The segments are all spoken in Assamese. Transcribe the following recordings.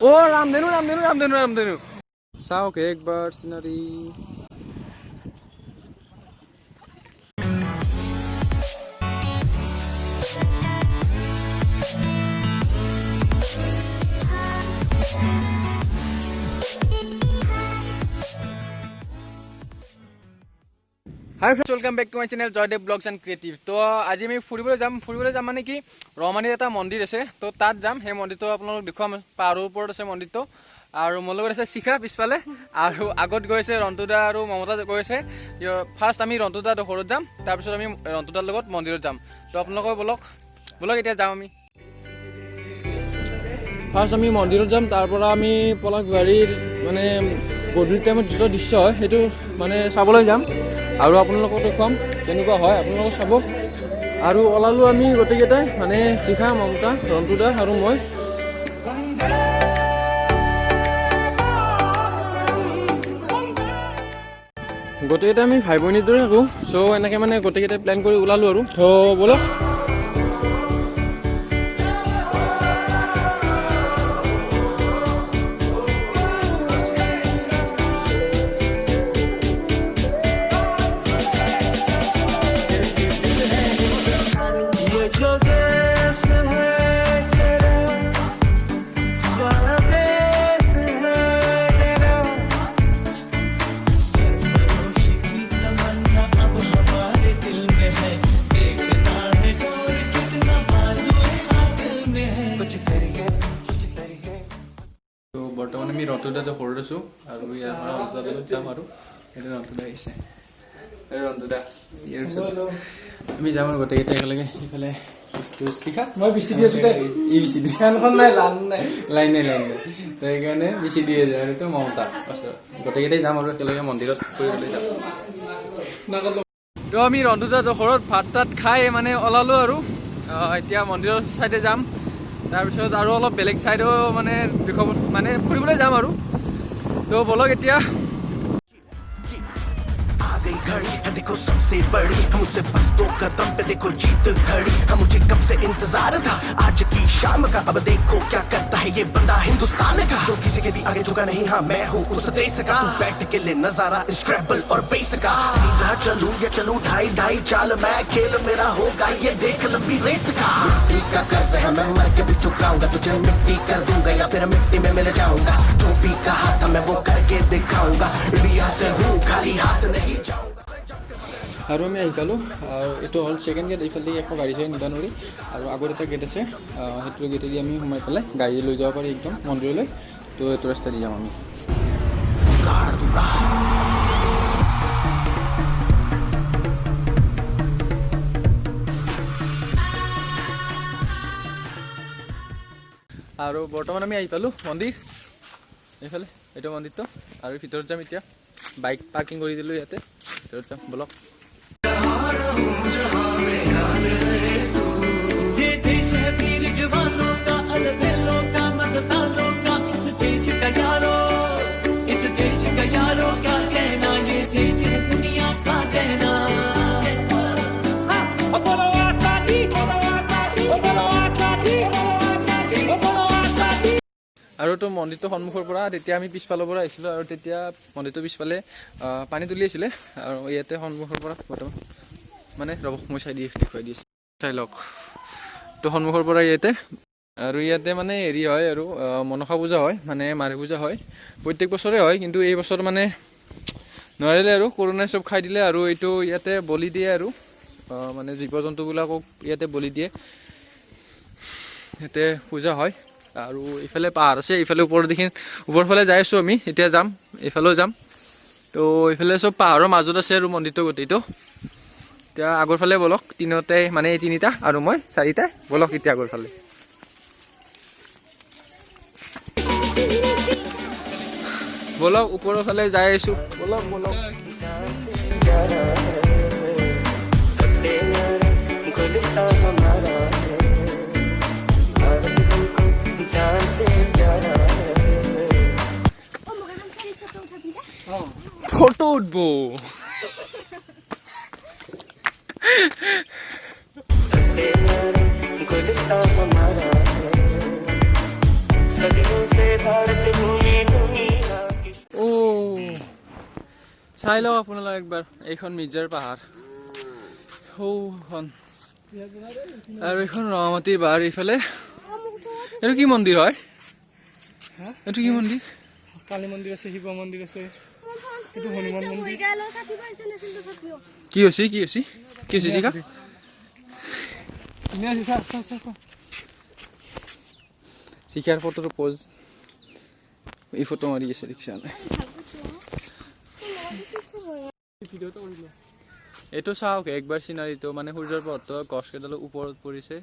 ओ रामधेनु रामधेनु रामधेनु रामधेनु साओ के एक बार सिनारी hi friends welcome back to my channel Jaydev blogs and creative. तो आज मैं फुरिबले जाम माने कि रमानी एटा मंदिर আছে तो तात जाम हे मंदिरটো আপোনালোক দেখুৱাম পাহাৰৰ ওপৰত আছে মন্দিৰটো আৰু মোৰ লগত আছে শিখা পিছফালে আৰু আগত গৈছে ৰন্তুদা আৰু মমতা গৈছে ফাৰ্স্ট আমি ৰন্তুদা ঘৰত যাম তাৰ পিছত আমি ৰন্তুদাৰ লগত মন্দিৰত যাম তো আপোনালোক বলক এতিয়া যাম আমি ফাৰ্স্ট আমি মন্দিৰত যাম তাৰ পৰা আমি পলাকবাৰীৰ মানে গধূলি টাইমত যেটো দৃশ্য হয় সেইটো মানে চাবলৈ যাম আৰু আপোনালোকক দেখুৱাম কেনেকুৱা হয় আপোনালোক চাব আৰু ওলালো আমি গোটেইকেইটাই মানে শিখা মমতা ৰন্তুদা আৰু মই গোটেইকেইটা আমি ভাই ভনীৰ দৰে থাকোঁ চ' এনেকৈ মানে গোটেইকেইটাই প্লেন কৰি ওলালো আৰু তো বলক বৰ্তমান আমি ৰন্তুদাটো ঘৰত আছোঁ আৰু ইয়াৰ পৰা ৰন্তুদালৈ যাম আৰু এইটো ৰন্তুদা আহিছে ৰন্তুদা আমি যাম আৰু গোটেইকেইটা একেলগে এইফালে শিখা মই বিচি দি আছোঁ ই বিচি দি ফেনখন নাই লাইন নাই তো সেইকাৰণে বিচি দিয়ে যায় আৰু এইটো মমতা গোটেইকেইটাই যাম আৰু একেলগে মন্দিৰত ফুৰিবলৈ যাম তো আমি ৰন্তুদাটো ঘৰত ভাত তাত খাই মানে ওলালোঁ আৰু এতিয়া মন্দিৰৰ চাইডে যাম তাৰপিছত আৰু অলপ বেলেগ চাইডেও মানে দেখুৱাব মানে ফুৰিবলৈ যাম আৰু তো বলক এতিয়া घड़ी है देखो सबसे बड़ी हम उससे बस 2 कदम पे देखो जीत घड़ी हम मुझे कब से इंतजार था आज की शाम का अब देखो क्या करता है ये बंदा हिंदुस्तान का जो किसी के भी आगे झुका नहीं हाँ मैं हूँ उस देश का बैठ के ले नजारा इस ट्रैवल और बेस का सीधा चलूं या चलूं ढाई चाल मैं खेल मेरा होगा ये देख लंबी रेस का मिट्टी का कर्ज है मैं मर के भी चुकाऊंगा तुझे मिट्टी कर दूंगा या फिर मिट्टी में मिल जाऊंगा जो भी कहा था मैं वो करके दिखाऊंगा इंडिया से हूँ खाली हाथ नहीं जाऊंगा আৰু আমি আহি পালোঁ এইটো হ'ল ছেকেণ্ড গেট এইফালে একো গাড়ী চাড়ী নিব নোৱাৰি আৰু আগত এটা গেট আছে সেইটো গেটেদি আমি সোমাই পেলাই গাড়ী লৈ যাব পাৰি একদম মন্দিৰলৈ তো এইটো ৰাস্তা দি যাম আমি আৰু বৰ্তমান আমি আহি পালোঁ মন্দিৰ এইফালে এইটো মন্দিৰটো আৰু ভিতৰত যাম এতিয়া বাইক পাৰ্কিং কৰি দিলোঁ ইয়াতে ভিতৰত যাম বলক ये देश है वीर जवानों का अलबेलों का मतदानों का इस देश का यारों क्या कहना ये देश है दुनिया का कहना আৰু তো মন্দিৰটো সন্মুখৰ পৰা তেতিয়া আমি পিছফালৰ পৰা আহিছিলোঁ আৰু তেতিয়া মন্দিৰটো পিছফালে পানী তুলি আছিলে আৰু ইয়াতে সন্মুখৰ পৰা বৰ্তমান মানে ৰ'ব মই দেখুৱাই দিছোঁ চাই লওক তো সন্মুখৰ পৰা ইয়াতে আৰু ইয়াতে মানে হেৰি হয় আৰু মনসা পূজা হয় মানে মাঘী পূজা হয় প্ৰত্যেক বছৰে হয় কিন্তু এই বছৰ মানে নোৱাৰিলে আৰু কৰোণাই চব খাই দিলে আৰু এইটো ইয়াতে বলি দিয়ে আৰু মানে জীৱ জন্তুবিলাকক ইয়াতে বলি দিয়ে ইয়াতে পূজা হয় আৰু ইফালে পাহাৰ আছে ইফালে ওপৰৰ ফালে যাই আছোঁ আমি এতিয়া যাম এইফালেও যাম তো এইফালে চব পাহাৰৰ মাজত আছে আৰু মন্দিৰটো গোটেইটো এতিয়া আগৰ ফালে বলক তিনিওতে মানে এই তিনিটা আৰু মই চাৰিটা বলক এতিয়া আগৰ ফালে বলক ওপৰৰ ফালে যাই আছোঁ বলক फोटो उठबो सबसे गुलिस्तान हमारा सदियों से চাই লওক আপোনালোক একবাৰ এইখন মিৰ্জাৰ পাহাৰ সৌখন আৰু এইখন ৰঙামাটিৰ পাহাৰ এইফালে এইটো কি মন্দিৰ হয় এইটো কি মন্দিৰ কালী মন্দিৰ আছে শিৱ মন্দিৰ আছে এইটো হনুমান মন্দিৰ কি হৈছে জিকা চিকাৰ ফটোৰ প'জ এই ফটো মাৰি আছে ৰিক্সা এইটো চাওক একবাৰ চিনাৰীটো মানে সূৰ্যৰ পোহৰটো গছ কেইডালৰ ওপৰত পৰিছে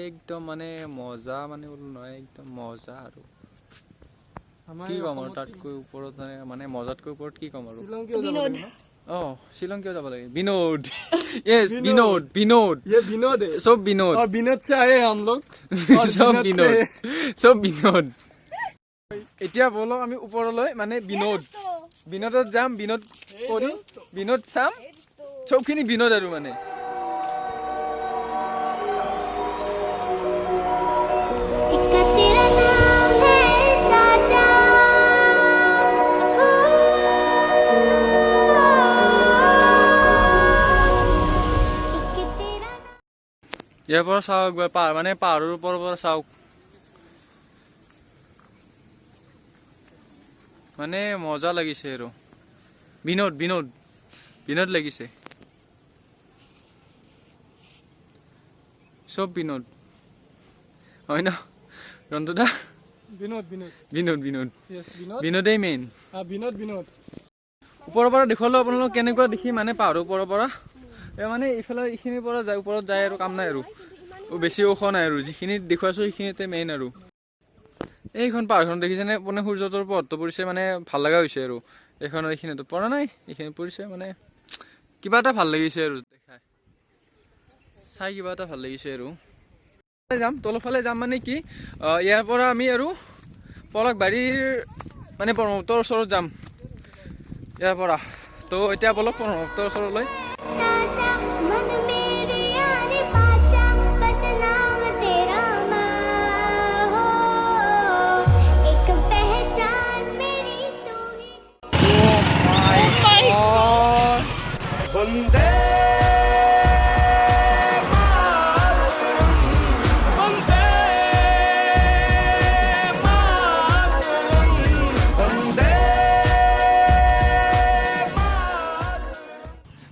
একদম মানে মজা মানে বোলো নহয় একদম মজা আৰু কি ক'ম আৰু তাতকৈ ওপৰত মানে মজাতকৈ ওপৰত কি ক'ম আৰু শ্বিলং কিয় যাব লাগে বিনোদ यस বিনোদ ये विनोद है সব বিনোদ और विनोद से आए हम लोग সব বিনোদ এতিয়া বলক আমি ওপৰলৈ মানে বিনোদত যাম বিনোদ কৰিম বিনোদ চাম চবখিনি বিনোদ আৰু মানে ইয়াৰ পৰা চাওক একবাৰ পাহাৰ মানে পাহাৰৰ ওপৰৰ পৰা চাওক মানে মজা লাগিছে আৰু বিনোদ লাগিছে সব বিনোদ হয় ন ৰন্তদা বিনোদেই মেইন বিনোদ ওপৰৰ পৰা দেখুৱালো আপোনালোক কেনেকুৱা দেখি মানে পাহাৰৰ ওপৰৰ পৰা মানে এইফালে এইখিনিৰ পৰা যায় ওপৰত যায় আৰু কাম নাই আৰু বেছি ওখ নাই আৰু যিখিনি দেখুৱাইছো সেইখিনিতে মেইন আৰু এইখন পাহাৰখন দেখিছেনে মানে সূৰ্যটোৰ পোহৰটো পৰিছে মানে ভাল লগা হৈছে আৰু এইখনৰ এইখিনিতো পৰা নাই এইখিনি পৰিছে মানে কিবা এটা ভাল লাগিছে আৰু দেখাই চাই কিবা এটা ভাল লাগিছে আৰু যাম তলফালে যাম মানে কি ইয়াৰ পৰা আমি আৰু পলাশবাৰীৰ মানে ব্ৰহ্মপুত্ৰৰ ওচৰত যাম ইয়াৰ পৰা তো এতিয়া বলক ব্ৰহ্মপুত্ৰৰ ওচৰলৈ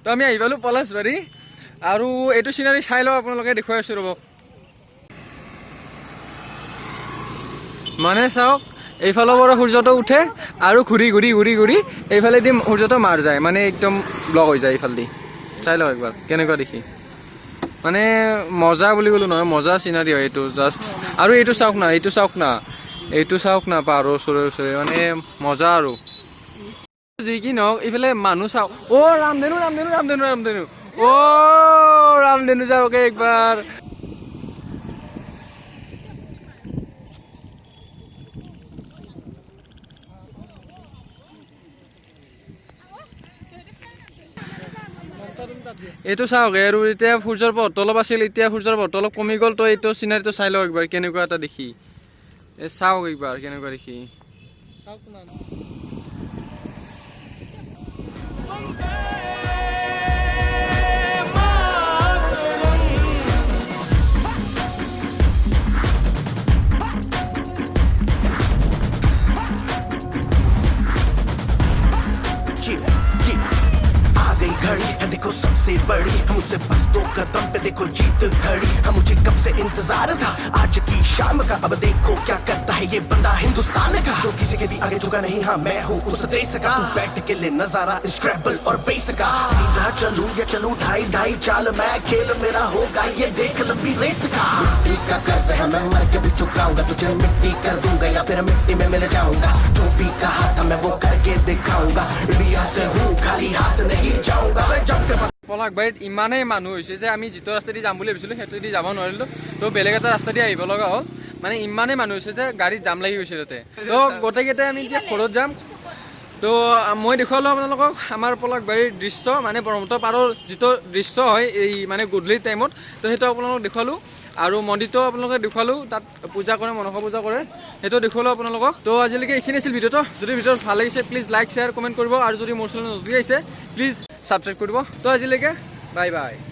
তো আমি আহি পালোঁ পলাশবাৰী আৰু এইটো চিনাৰী চাই লওক আপোনালোকে দেখুৱাই আছোঁ ৰ'ব মানে চাওক এইফালৰ পৰা সূৰ্যটো উঠে আৰু ঘূৰি এইফালেদি সূৰ্যটো মাৰ যায় মানে একদম ব্লক হৈ যায় এইফালেদি চাই লওক একবাৰ কেনেকুৱা দেখি মানে মজা বুলি ক'লো নহয় মজা চিনাৰী হয় এইটো জাষ্ট আৰু এইটো চাওক না পাহাৰৰ ওচৰে মানে মজা আৰু যি কি নহওক এইফালে মানুহ চাওক ৰামধেনু ৰামধেনু যাওক একবাৰ এইটো চাওক আৰু এতিয়া সূৰ্যৰ পোহৰটো অলপ আছিল এতিয়া সূৰ্যৰ পোহৰটো অলপ কমি গ'ল তো এইটো চিনাৰীটো চাই লওক একবাৰ কেনেকুৱা এটা দেখি চাওক একবাৰ কেনেকুৱা দেখি घड़ी है देखो सबसे बड़ी हम उससे बस 2 कदम पे देखो जीत घड़ी हम मुझे कब से इंतजार था आज की शाम का अब देखो क्या करता है ये बंदा हिंदुस्तान का जो किसी के भी आगे झुका नहीं हाँ मैं हूँ उस देश का तू बैठ के ले नजारा इस ट्रैवल और बेस का सीधा चलूं या चलूं ढाई चाल मैं खेल मेरा होगा ये देख लंबी रेस का मिट्टी का कर्ज है मैं मर के भी चुकाऊंगा तुझे मिट्टी कर दूंगा या फिर मिट्टी में मिल जाऊंगा जो भी कहा था मैं वो करके दिखाऊंगा इंडिया से हूँ खाली हाथ नहीं जाऊंगा পলাশবাৰীত ইমানেই মানুহ হৈছে যে আমি যিটো ৰাস্তা দি যাম বুলি ভাবিছিলোঁ সেইটোদি যাব নোৱাৰিলোঁ তো বেলেগ এটা ৰাস্তা দি আহিব লগা হ'ল মানে ইমানেই মানুহ হৈছে যে গাড়ীত জাম লাগি গৈছে তাতে তো গোটেইকেইটাই আমি এতিয়া ঘৰত যাম তো মই দেখুৱালোঁ আপোনালোকক আমাৰ পলাশবাৰীৰ দৃশ্য মানে ব্ৰহ্মপুত্ৰ পাৰৰ যিটো দৃশ্য হয় এই মানে গধূলি টাইমত তো সেইটো আপোনালোকক দেখুৱালোঁ আৰু মন্দিৰটো আপোনালোকে দেখুৱালোঁ তাত পূজা কৰে মনসা পূজা কৰে সেইটো দেখুৱালোঁ আপোনালোকক তো আজিলৈকে এইখিনি আছিল ভিডিঅ'টো যদি ভিডিঅ'টো ভাল লাগিছে প্লিজ লাইক শ্বেয়াৰ কমেণ্ট কৰিব আৰু যদি মোৰ চেনেল নতুন আহিছে প্লিজ ছাবস্ক্ৰাইব কৰিব তো আজিলৈকে বাই বাই